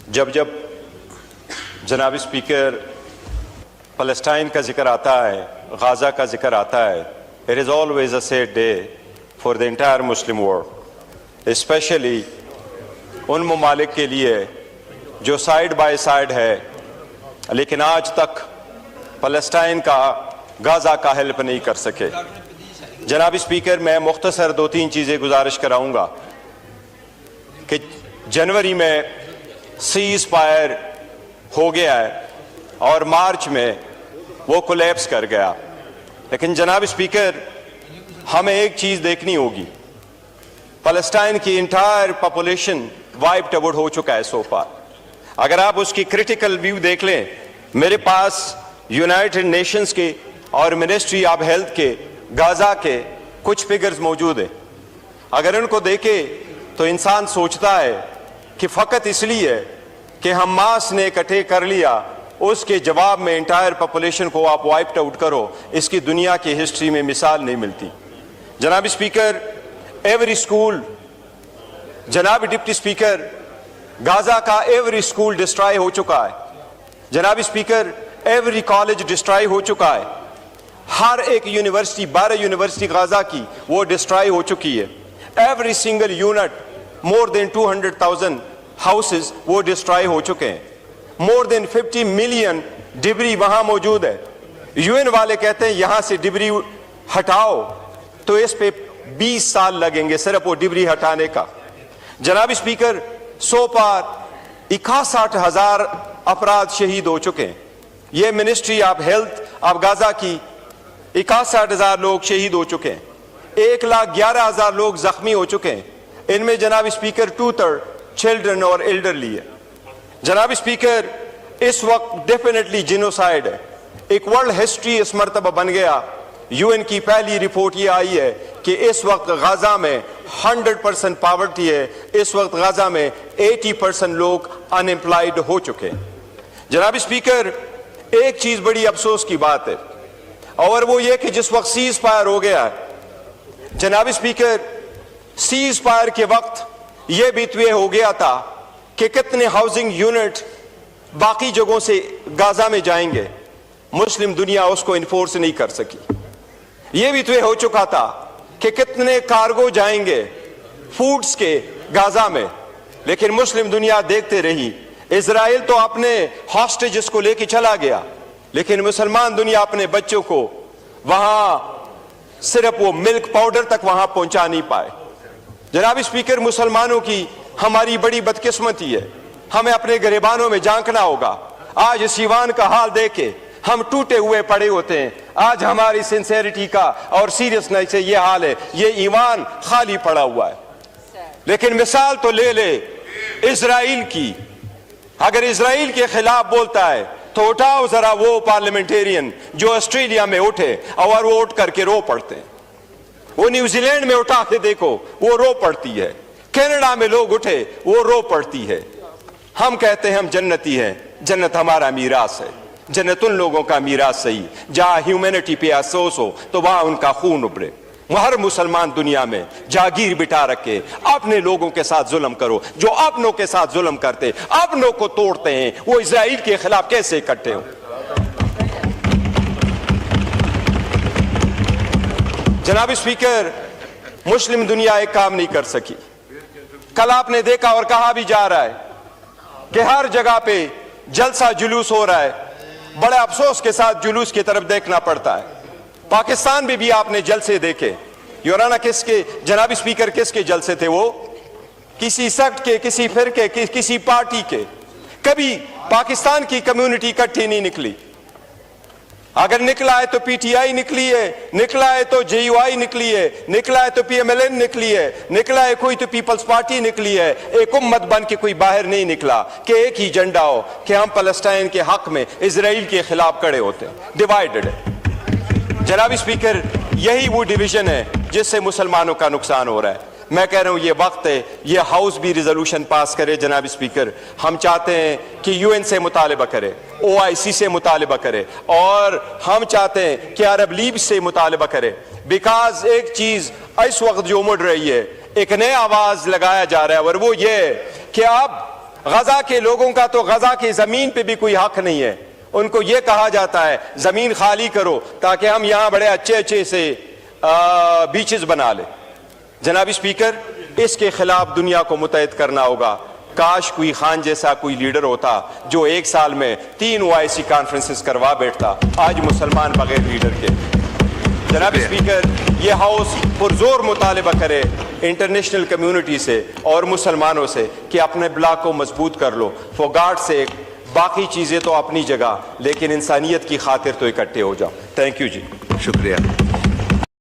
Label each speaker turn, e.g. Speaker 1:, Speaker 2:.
Speaker 1: جب جناب اسپیکر فلسطین کا ذکر آتا ہے، غازہ کا ذکر آتا ہے، it is always a sad day for the entire Muslim world, especially ان ممالک کے لیے جو سائیڈ بائی سائیڈ ہے لیکن آج تک فلسطین کا غازہ کا ہیلپ نہیں کر سکے۔ جناب اسپیکر، میں مختصر 2-3 چیزیں گزارش کراؤں گا کہ جنوری میں سیز فائر ہو گیا ہے اور مارچ میں وہ کولیپس کر گیا، لیکن جناب اسپیکر ہمیں ایک چیز دیکھنی ہوگی، فلسطین کی انٹائر پاپولیشن وائپڈ آؤٹ ہو چکا ہے سو فار۔ اگر آپ اس کی کریٹیکل ویو دیکھ لیں، میرے پاس یونائٹڈ نیشنز کے اور منسٹری آف ہیلتھ کے غازہ کے کچھ فگرز موجود ہیں۔ اگر ان کو دیکھے تو انسان سوچتا ہے کہ فقط اس لیے کہ حماس نے اکٹھے کر لیا، اس کے جواب میں انٹائر پاپولیشن کو آپ وائپڈ آؤٹ کرو، اس کی دنیا کی ہسٹری میں مثال نہیں ملتی۔ جناب اسپیکر، ایوری اسکول، جناب ڈپٹی اسپیکر، غازہ کا ایوری اسکول ڈسٹرائی ہو چکا ہے۔ جناب اسپیکر، ایوری کالج ڈسٹرائی ہو چکا ہے۔ ہر ایک یونیورسٹی، 12 یونیورسٹی غازہ کی وہ ڈسٹرائی ہو چکی ہے۔ ایوری سنگل یونٹ، مور دین 200,000 ہاؤسز وہ ڈسٹرائی ہو چکے ہیں۔ مور دین 50 ملین ڈبری وہاں موجود ہے۔ یو این والے کہتے ہیں یہاں سے ڈبری ہٹاؤ تو اس پہ 20 سال لگیں گے صرف وہ ڈبری ہٹانے کا۔ جناب اسپیکر، سو پار 61,000 افراد شہید ہو چکے ہیں۔ یہ منسٹری آف ہیلتھ آف غازہ کی 61,000 لوگ شہید ہو چکے ہیں۔ 1,11,000 لوگ زخمی ہو چکے ہیں۔ ان میں جناب اسپیکر 2/3 چلڈرن اور ایلڈرلی ہے۔ جناب اسپیکر، اس وقت ڈیفینیٹلی جینوسائیڈ ہے۔ ایک ورلڈ ہسٹری اس مرتبہ بن گیا۔ یو این کی پہلی رپورٹ یہ آئی ہے کہ اس وقت غازہ میں 100% پاورٹی ہے۔ اس وقت غازہ میں 80% لوگ ان امپلائڈ ہو چکے ہیں۔ جناب اسپیکر، ایک چیز بڑی افسوس کی بات ہے اور وہ یہ کہ جس وقت سیز فائر ہو گیا ہے، جناب اسپیکر، سیز فائر کے وقت یہ بھی طے ہو گیا تھا کہ کتنے ہاؤسنگ یونٹ باقی جگہوں سے غازہ میں جائیں گے، مسلم دنیا اس کو انفورس نہیں کر سکی۔ یہ بھی طے ہو چکا تھا کہ کتنے کارگو جائیں گے فوڈز کے غازہ میں، لیکن مسلم دنیا دیکھتے رہی۔ اسرائیل تو اپنے ہاسٹیجز کو لے کے چلا گیا، لیکن مسلمان دنیا اپنے بچوں کو وہاں صرف وہ ملک پاؤڈر تک وہاں پہنچا نہیں پائے۔ جناب اسپیکر، مسلمانوں کی ہماری بڑی بدقسمتی ہے، ہمیں اپنے گریبانوں میں جھانکنا ہوگا۔ آج اس ایوان کا حال دیکھ کے ہم ٹوٹے ہوئے پڑے ہوتے ہیں۔ آج ہماری سنسیریٹی کا اور سیریسنس سے یہ حال ہے، یہ ایوان خالی پڑا ہوا ہے۔ لیکن مثال تو لے لے اسرائیل کی، اگر اسرائیل کے خلاف بولتا ہے تو اٹھاؤ ذرا وہ پارلیمنٹیرین جو آسٹریلیا میں اٹھے اور وہ اٹھ کر کے رو پڑتے ہیں۔ وہ نیوزی لینڈ میں اٹھا کے دیکھو، وہ رو پڑتی ہے۔ کینیڈا میں لوگ اٹھے، وہ رو پڑتی ہے۔ ہم کہتے ہیں ہم جنتی ہیں، جنت ہمارا میراث ہے۔ جنت ان لوگوں کا میراث صحیح جہاں ہیومینٹی پہ افسوس ہو تو وہاں ان کا خون ابلے۔ ہر مسلمان دنیا میں جاگیر بٹا رکھے، اپنے لوگوں کے ساتھ ظلم کرو۔ جو اپنوں کے ساتھ ظلم کرتے، اپنوں کو توڑتے ہیں، وہ اسرائیل کے خلاف کیسے اکٹھے ہوں؟ جناب اسپیکر، مسلم دنیا ایک کام نہیں کر سکی۔ کل آپ نے دیکھا اور کہا بھی جا رہا ہے کہ ہر جگہ پہ جلسہ جلوس ہو رہا ہے۔ بڑے افسوس کے ساتھ جلوس کی طرف دیکھنا پڑتا ہے۔ پاکستان میں بھی آپ نے جلسے دیکھے، یورانہ کس کے، جناب اسپیکر، کس کے جلسے تھے؟ وہ کسی سیکٹ کے، کسی فرقے کے، کسی پارٹی کے۔ کبھی پاکستان کی کمیونٹی اکٹھی نہیں نکلی۔ اگر نکلا ہے تو پی ٹی آئی نکلی ہے، نکلا ہے تو جے یو آئی نکلی ہے، نکلا ہے تو پی ایم ایل این نکلی ہے، نکلا ہے کوئی تو پیپلز پارٹی نکلی ہے۔ ایک امت بن کے کوئی باہر نہیں نکلا کہ ایک ہی جھنڈا ہو کہ ہم فلسطین کے حق میں اسرائیل کے خلاف کھڑے ہوتے ہیں۔ ڈیوائیڈڈ ہے۔ جناب اسپیکر، یہی وہ ڈویژن ہے جس سے مسلمانوں کا نقصان ہو رہا ہے۔ میں کہہ رہا ہوں یہ وقت ہے یہ ہاؤس بھی ریزولوشن پاس کرے۔ جناب اسپیکر، ہم چاہتے ہیں کہ یو این سے مطالبہ کرے، او آئی سی سے مطالبہ کرے، اور ہم چاہتے ہیں کہ عرب لیگ سے مطالبہ کرے۔ بیکاز ایک چیز اس وقت جو مڑ رہی ہے، ایک نیا آواز لگایا جا رہا ہے، اور وہ یہ کہ اب غزہ کے لوگوں کا تو غزہ کی زمین پہ بھی کوئی حق نہیں ہے. ان کو یہ کہا جاتا ہے زمین خالی کرو تاکہ ہم یہاں بڑے اچھے اچھے سے بیچز بنا لیں. جناب اسپیکر, اس کے خلاف دنیا کو متحد کرنا ہوگا. کاش کوئی خان جیسا کوئی لیڈر ہوتا جو ایک سال میں 3 OIC کانفرنسز کروا بیٹھتا. آج مسلمان بغیر لیڈر کے. جناب اسپیکر, یہ ہاؤس پرزور مطالبہ کرے انٹرنیشنل کمیونٹی سے اور مسلمانوں سے کہ اپنے بلاک کو مضبوط کر لو. فار گاڈ سیک, باقی چیزیں تو اپنی جگہ, لیکن انسانیت کی خاطر تو اکٹھے ہو جاؤ. تھینک یو جی.
Speaker 2: شکریہ.